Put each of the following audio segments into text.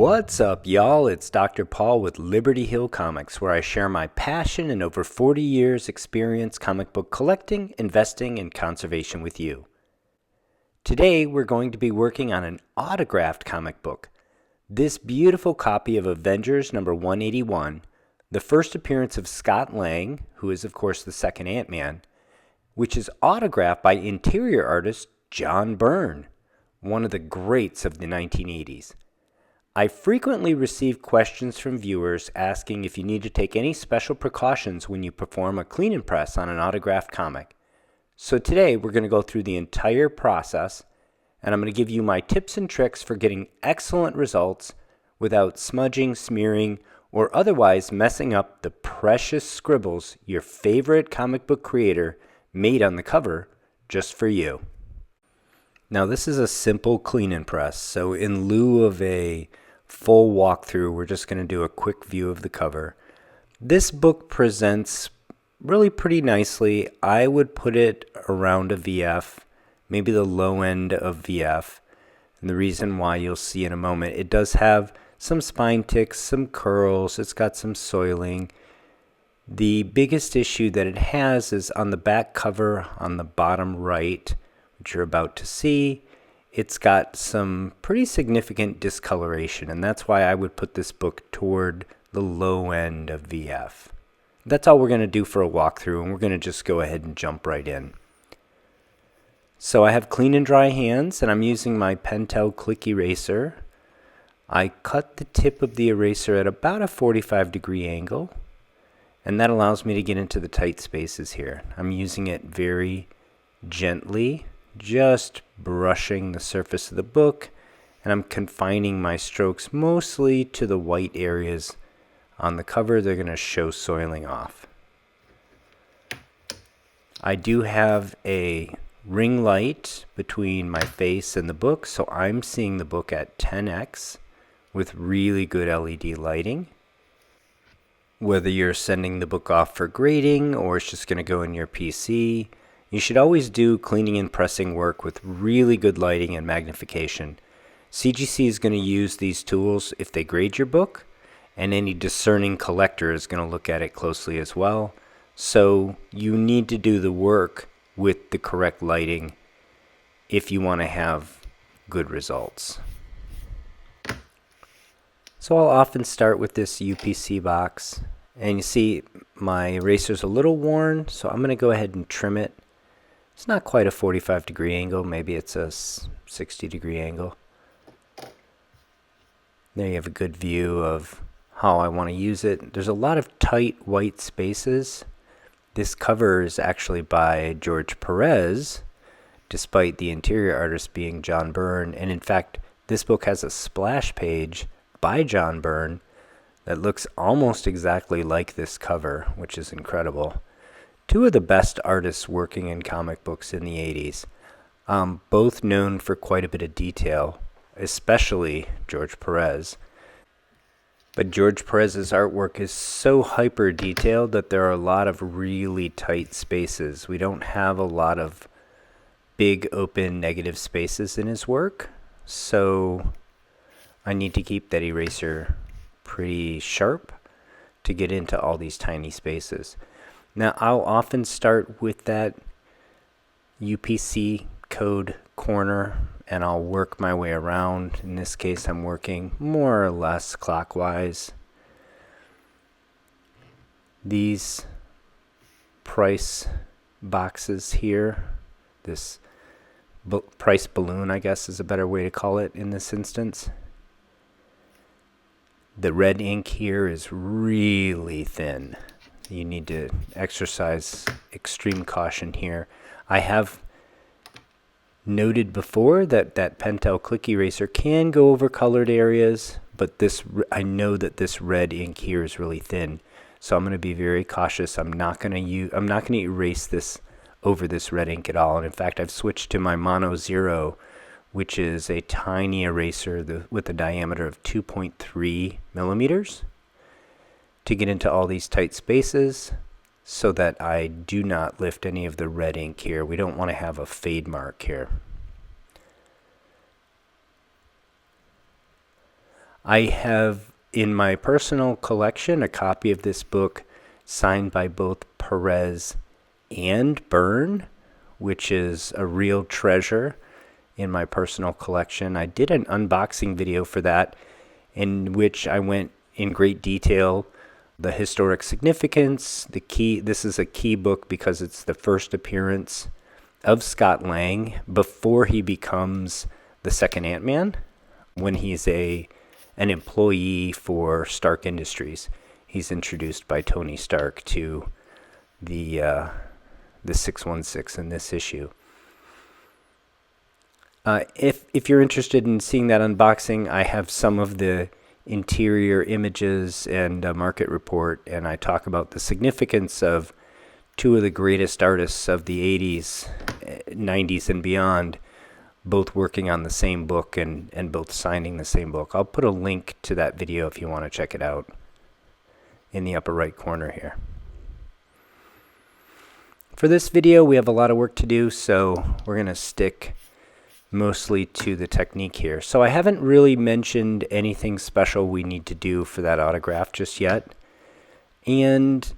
What's up, y'all? It's Dr. Paul with Liberty Hill Comics, where I share my passion and over 40 years experience comic book collecting, investing, and conservation with you. Today, we're going to be working on an autographed comic book. This beautiful copy of Avengers number 181, the first appearance of Scott Lang, who is of course the second Ant-Man, which is autographed by interior artist John Byrne, one of the greats of the 1980s. I frequently receive questions from viewers asking if you need to take any special precautions when you perform a clean and press on an autographed comic. So today we're going to go through the entire process, and I'm going to give you my tips and tricks for getting excellent results without smudging, smearing, or otherwise messing up the precious scribbles your favorite comic book creator made on the cover just for you. Now this is a simple clean and press, so in lieu of a full walkthrough, we're just going to do a quick view of the cover. This book presents really pretty nicely. I would put it around a VF, maybe the low end of VF. And the reason why you'll see in a moment, it does have some spine ticks, some curls, it's got some soiling. The biggest issue that it has is on the back cover on the bottom right, which you're about to see. It's got some pretty significant discoloration, and that's why I would put this book toward the low end of VF. That's all we're going to do for a walkthrough, and we're going to just go ahead and jump right in. So I have clean and dry hands, and I'm using my Pentel Click Eraser. I cut the tip of the eraser at about a 45-degree angle, and that allows me to get into the tight spaces here. I'm using it very gently, just brushing the surface of the book, and I'm confining my strokes mostly to the white areas on the cover. They're going to show soiling off. I do have a ring light between my face and the book, so I'm seeing the book at 10x with really good LED lighting. Whether you're sending the book off for grading or it's just going to go in your PC, you should always do cleaning and pressing work with really good lighting and magnification. CGC is going to use these tools if they grade your book, and any discerning collector is going to look at it closely as well. So you need to do the work with the correct lighting if you want to have good results. So I'll often start with this UPC box, and you see my eraser's a little worn, so I'm going to go ahead and trim it. It's not quite a 45-degree angle, maybe it's a 60-degree angle. There you have a good view of how I want to use it. There's a lot of tight white spaces. This cover is actually by George Perez, despite the interior artist being John Byrne. And in fact, this book has a splash page by John Byrne that looks almost exactly like this cover, which is incredible. Two of the best artists working in comic books in the 80s, both known for quite a bit of detail, especially George Perez. But George Perez's artwork is so hyper detailed that there are a lot of really tight spaces. We don't have a lot of big open negative spaces in his work, so I need to keep that eraser pretty sharp to get into all these tiny spaces. Now, I'll often start with that UPC code corner, and I'll work my way around. In this case, I'm working more or less clockwise. These price boxes here, this price balloon, I guess is a better way to call it in this instance. The red ink here is really thin. You need to exercise extreme caution here. I have noted before that Pentel Click Eraser can go over colored areas, but I know that this red ink here is really thin, so I'm going to be very cautious. I'm not going to erase this over this red ink at all. And in fact, I've switched to my Mono Zero, which is a tiny eraser with a diameter of 2.3 millimeters. To get into all these tight spaces so that I do not lift any of the red ink here. We don't want to have a fade mark here. I have in my personal collection a copy of this book signed by both Perez and Byrne, which is a real treasure in my personal collection. I did an unboxing video for that in which I went in great detail the historic significance, this is a key book because it's the first appearance of Scott Lang before he becomes the second Ant-Man, when he's an employee for Stark Industries. He's introduced by Tony Stark to the 616 in this issue. If you're interested in seeing that unboxing, I have some of the interior images and a market report, and I talk about the significance of two of the greatest artists of the 80s, 90s, and beyond, both working on the same book and both signing the same book. I'll put a link to that video if you want to check it out in the upper right corner here. For this video, we have a lot of work to do, so we're going to stick mostly to the technique here. So I haven't really mentioned anything special we need to do for that autograph just yet. And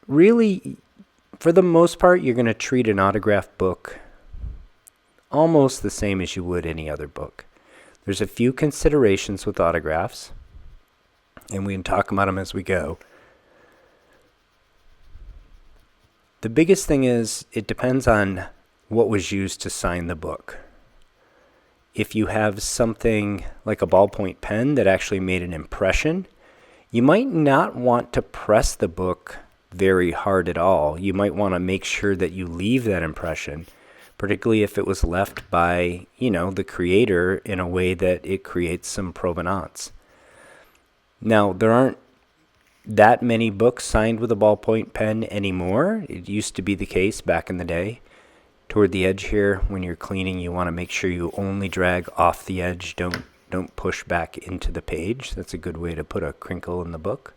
really, for the most part, you're going to treat an autograph book almost the same as you would any other book. There's a few considerations with autographs, and we can talk about them as we go. The biggest thing is it depends on what was used to sign the book. If you have something like a ballpoint pen that actually made an impression, you might not want to press the book very hard at all. You might want to make sure that you leave that impression, particularly if it was left by, the creator in a way that it creates some provenance. Now, there aren't that many books signed with a ballpoint pen anymore. It used to be the case back in the day. Toward the edge here, when you're cleaning, you want to make sure you only drag off the edge. Don't push back into the page. That's a good way to put a crinkle in the book.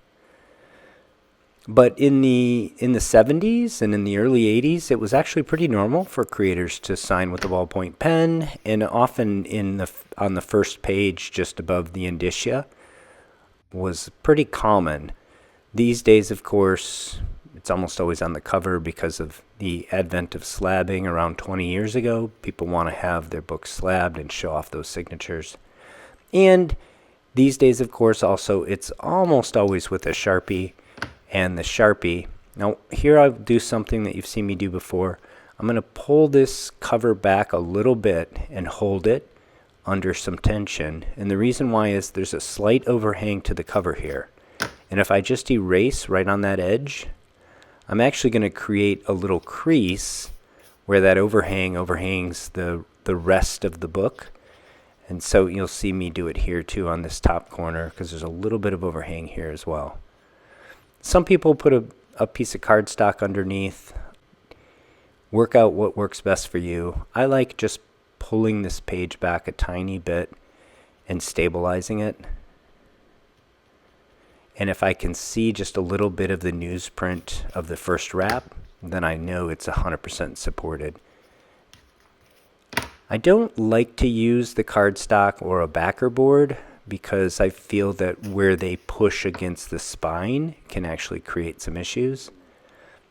But in the 70s and in the early 80s, it was actually pretty normal for creators to sign with a ballpoint pen, and often on the first page, just above the indicia, was pretty common. These days, of course, it's almost always on the cover because of the advent of slabbing around 20 years ago. People want to have their books slabbed and show off those signatures. And these days, of course, also it's almost always with a Sharpie. And the Sharpie, now here I'll do something that you've seen me do before. I'm going to pull this cover back a little bit and hold it under some tension. And the reason why is there's a slight overhang to the cover here. And if I just erase right on that edge, I'm actually going to create a little crease where that overhang overhangs the rest of the book. And so you'll see me do it here too on this top corner because there's a little bit of overhang here as well. Some people put a piece of cardstock underneath. Work out what works best for you. I like just pulling this page back a tiny bit and stabilizing it. And if I can see just a little bit of the newsprint of the first wrap, then I know it's 100% supported. I don't like to use the cardstock or a backer board because I feel that where they push against the spine can actually create some issues.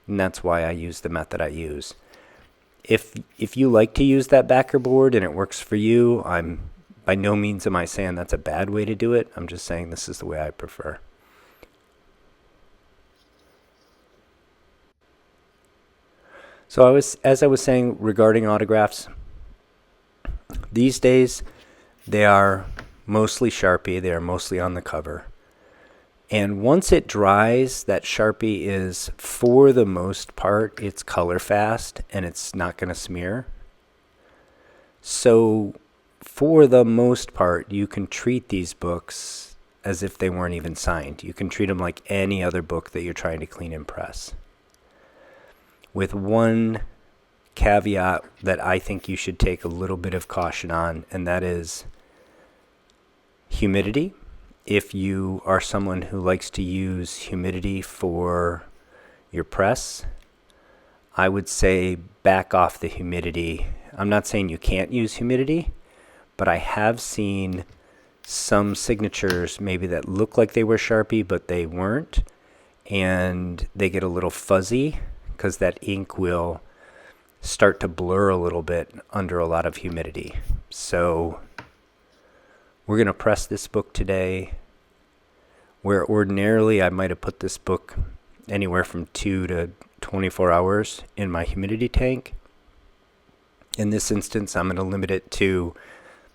And that's why I use the method I use. If you like to use that backer board and it works for you, by no means am I saying that's a bad way to do it. I'm just saying this is the way I prefer. So as I was saying regarding autographs, these days they are mostly Sharpie. They are mostly on the cover. And once it dries, that Sharpie is, for the most part, it's color fast and it's not going to smear. So for the most part, you can treat these books as if they weren't even signed. You can treat them like any other book that you're trying to clean and press. With one caveat that I think you should take a little bit of caution on, and that is humidity. If you are someone who likes to use humidity for your press, I would say back off the humidity. I'm not saying you can't use humidity, but I have seen some signatures maybe that look like they were Sharpie, but they weren't. And they get a little fuzzy because that ink will start to blur a little bit under a lot of humidity. So we're going to press this book today, where ordinarily I might have put this book anywhere from 2 to 24 hours in my humidity tank. In this instance, I'm going to limit it to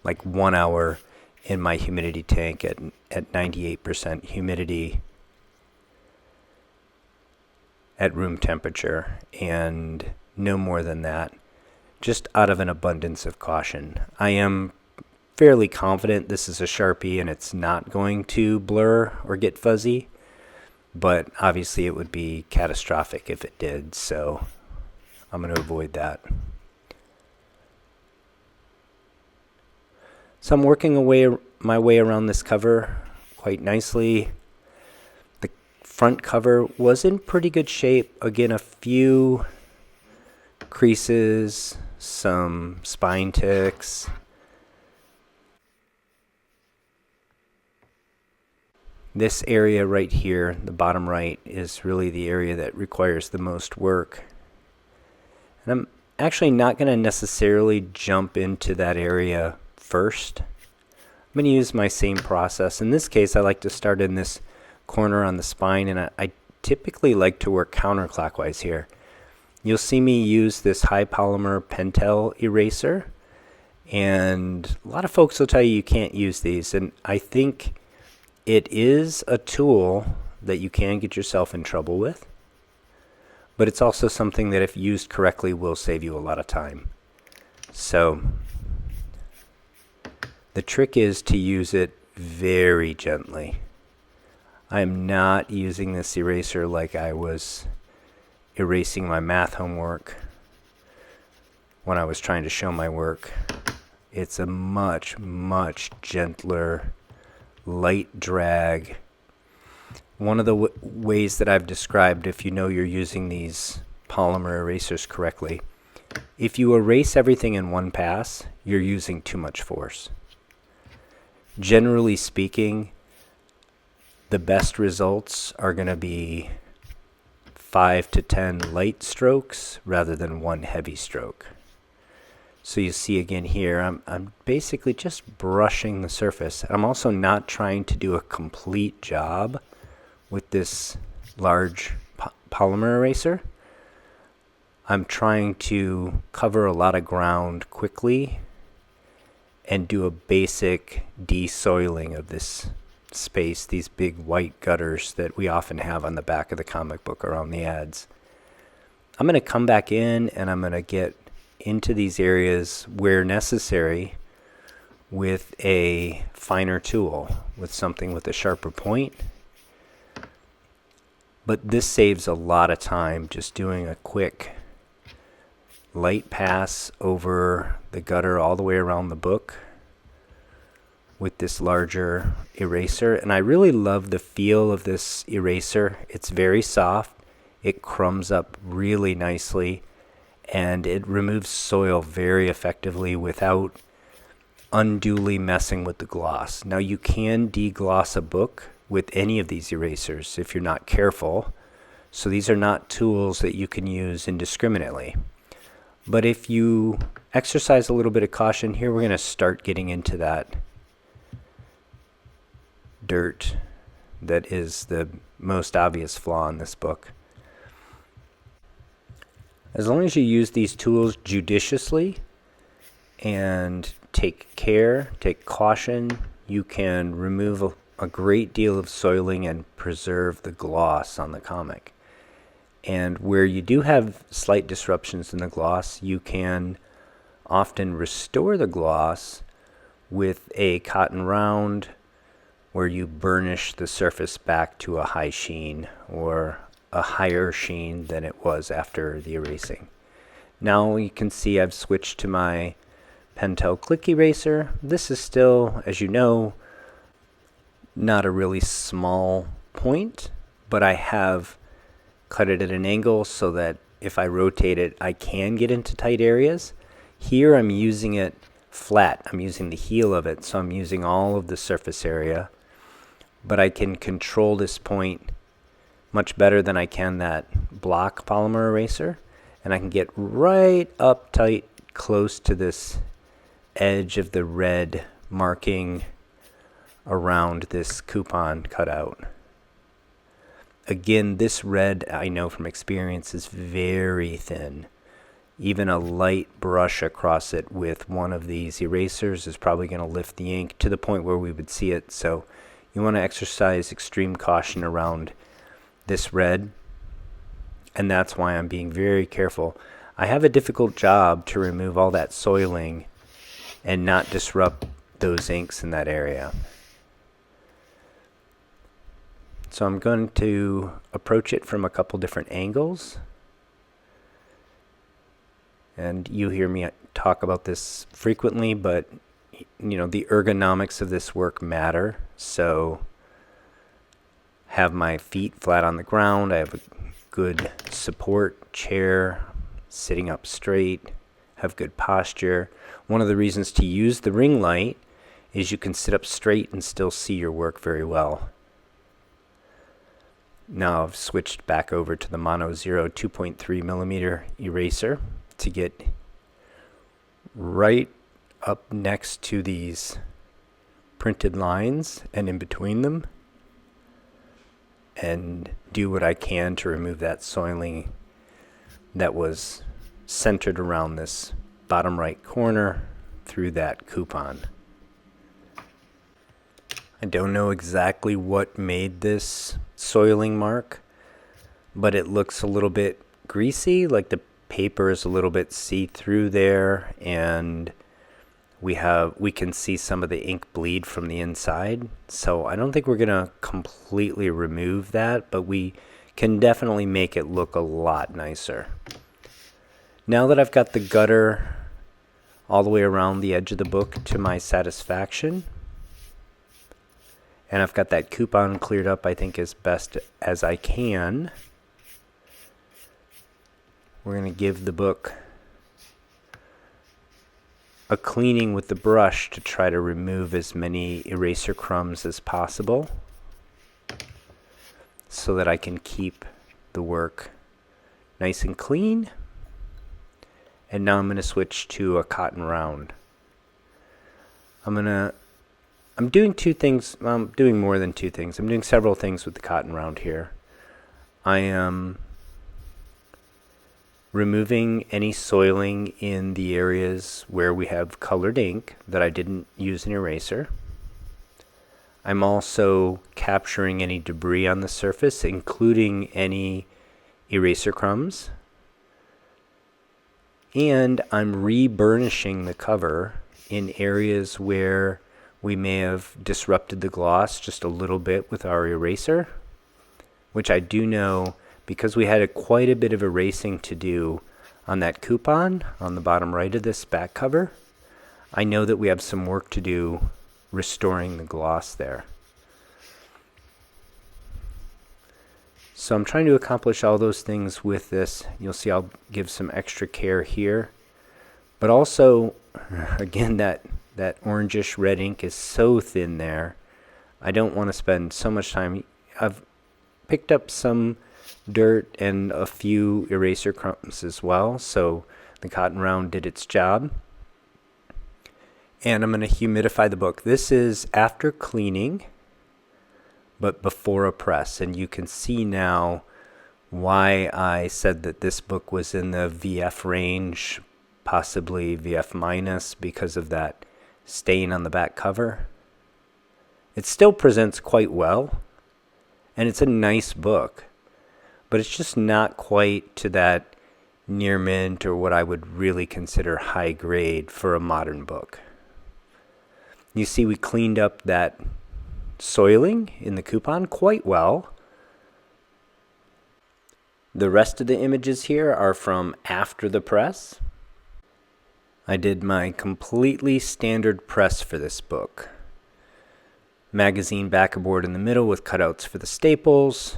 like 1 hour in my humidity tank at 98% humidity at room temperature, and no more than that, just out of an abundance of caution. I am fairly confident this is a Sharpie and it's not going to blur or get fuzzy, but obviously it would be catastrophic if it did, so I'm going to avoid that. So I'm working my way around this cover quite nicely. The front cover was in pretty good shape. Again, a few creases, some spine ticks. This area right here, the bottom right, is really the area that requires the most work. And I'm actually not going to necessarily jump into that area first. I'm going to use my same process. In this case, I like to start in this corner on the spine, and I typically like to work counterclockwise here. You'll see me use this high polymer Pentel eraser, and a lot of folks will tell you can't use these, and I think it is a tool that you can get yourself in trouble with, but it's also something that if used correctly will save you a lot of time. So the trick is to use it very gently. I am not using this eraser like I was erasing my math homework when I was trying to show my work. It's a much, much gentler, light drag. One of the ways that I've described, if you know you're using these polymer erasers correctly, if you erase everything in one pass, you're using too much force. Generally speaking, the best results are going to be 5 to 10 light strokes rather than one heavy stroke. So you see again here, I'm basically just brushing the surface. I'm also not trying to do a complete job with this large polymer eraser. I'm trying to cover a lot of ground quickly and do a basic de-soiling of this space, these big white gutters that we often have on the back of the comic book or on the ads. I'm going to come back in and I'm going to get into these areas where necessary with a finer tool, with something with a sharper point. But this saves a lot of time just doing a quick light pass over the gutter all the way around the book with this larger eraser. And I really love the feel of this eraser. It's very soft. It crumbs up really nicely, and it removes soil very effectively without unduly messing with the gloss. Now you can degloss a book with any of these erasers if you're not careful. So these are not tools that you can use indiscriminately. But if you exercise a little bit of caution, here we're going to start getting into that dirt that is the most obvious flaw in this book. As long as you use these tools judiciously and take care, take caution, you can remove a great deal of soiling and preserve the gloss on the comic. And where you do have slight disruptions in the gloss, you can often restore the gloss with a cotton round where you burnish the surface back to a high sheen or a higher sheen than it was after the erasing. Now you can see I've switched to my Pentel Click Eraser. This is still, as you know, not a really small point, but I have cut it at an angle so that if I rotate it, I can get into tight areas. Here I'm using it flat. I'm using the heel of it, so I'm using all of the surface area. But I can control this point much better than I can that block polymer eraser. And I can get right up tight close to this edge of the red marking around this coupon cutout. Again, this red, I know from experience, is very thin. Even a light brush across it with one of these erasers is probably going to lift the ink to the point where we would see it. So you want to exercise extreme caution around this red, and that's why I'm being very careful. I have a difficult job to remove all that soiling and not disrupt those inks in that area. So I'm going to approach it from a couple different angles. And you hear me talk about this frequently, but the ergonomics of this work matter. So have my feet flat on the ground. I have a good support chair, sitting up straight, have good posture. One of the reasons to use the ring light is you can sit up straight and still see your work very well. Now I've switched back over to the Mono 0 2.3 millimeter eraser to get right up next to these printed lines and in between them, and do what I can to remove that soiling that was centered around this bottom right corner through that coupon. I don't know exactly what made this soiling mark, but it looks a little bit greasy, like the paper is a little bit see-through there, and we can see some of the ink bleed from the inside. So I don't think we're gonna completely remove that, but we can definitely make it look a lot nicer. Now that I've got the gutter all the way around the edge of the book to my satisfaction, and I've got that coupon cleared up, I think, as best as I can, we're going to give the book a cleaning with the brush to try to remove as many eraser crumbs as possible so that I can keep the work nice and clean. And now I'm going to switch to a cotton round. I'm doing two things. I'm doing more than two things. I'm doing several things with the cotton round here. I am removing any soiling in the areas where we have colored ink that I didn't use an eraser. I'm also capturing any debris on the surface, including any eraser crumbs. And I'm re-burnishing the cover in areas where we may have disrupted the gloss just a little bit with our eraser, which I do know, because we had quite a bit of erasing to do on that coupon on the bottom right of this back cover. I know that we have some work to do restoring the gloss there. So I'm trying to accomplish all those things with this. You'll see I'll give some extra care here. But also, again, that orangish red ink is so thin there. I don't want to spend so much time. I've picked up some dirt and a few eraser crumbs as well, so the cotton round did its job. And I'm going to humidify the book. This is after cleaning, but before a press. And you can see now why I said that this book was in the VF range, possibly VF minus, because of that stain on the back cover. It still presents quite well, and it's a nice book, but it's just not quite to that near mint or what I would really consider high grade for a modern book. You see we cleaned up that soiling in the coupon quite well. The rest of the images here are from after the press. I did my completely standard press for this book. Magazine backerboard in the middle with cutouts for the staples.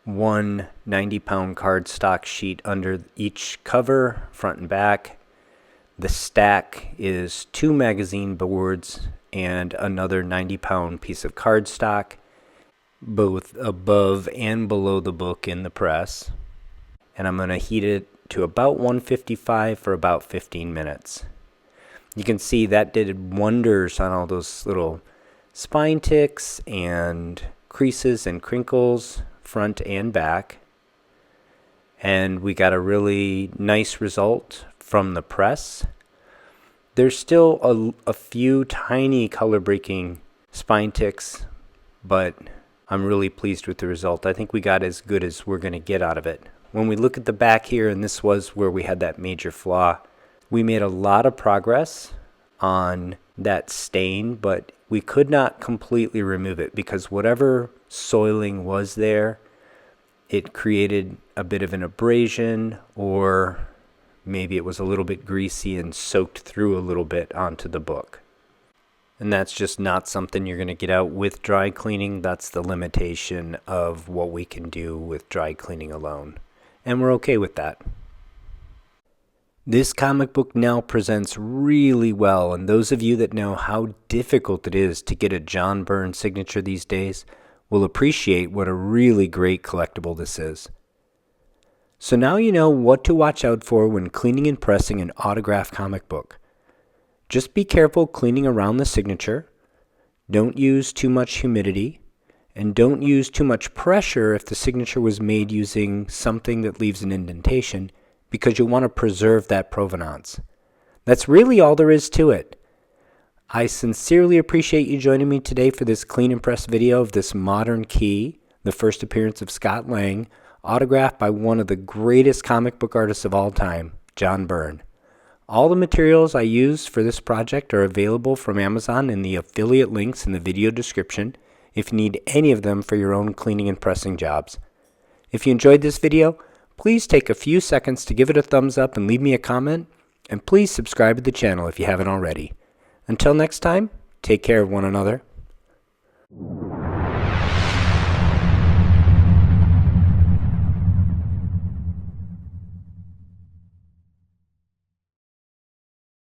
One 90-pound cardstock sheet under each cover, front and back. The stack is 2 magazine boards and another 90-pound piece of cardstock, both above and below the book in the press. And I'm going to heat it to about 155 for about 15 minutes. You can see that did wonders on all those little spine ticks and creases and crinkles, front and back. And we got a really nice result from the press. There's still a few tiny color breaking spine ticks, but I'm really pleased with the result. I think we got as good as we're going to get out of it. When we look at the back here, and this was where we had that major flaw, we made a lot of progress on that stain, but we could not completely remove it because whatever soiling was there, it created a bit of an abrasion, or maybe it was a little bit greasy and soaked through a little bit onto the book. And that's just not something you're going to get out with dry cleaning. That's the limitation of what we can do with dry cleaning alone. And we're okay with that. This comic book now presents really well, and those of you that know how difficult it is to get a John Byrne signature these days will appreciate what a really great collectible this is. So now you know what to watch out for when cleaning and pressing an autographed comic book. Just be careful cleaning around the signature. Don't use too much humidity. And don't use too much pressure if the signature was made using something that leaves an indentation, because you'll want to preserve that provenance. That's really all there is to it. I sincerely appreciate you joining me today for this clean and press video of this modern key, the first appearance of Scott Lang, autographed by one of the greatest comic book artists of all time, John Byrne. All the materials I used for this project are available from Amazon in the affiliate links in the video description if you need any of them for your own cleaning and pressing jobs. If you enjoyed this video, please take a few seconds to give it a thumbs up and leave me a comment, and please subscribe to the channel if you haven't already. Until next time, take care of one another.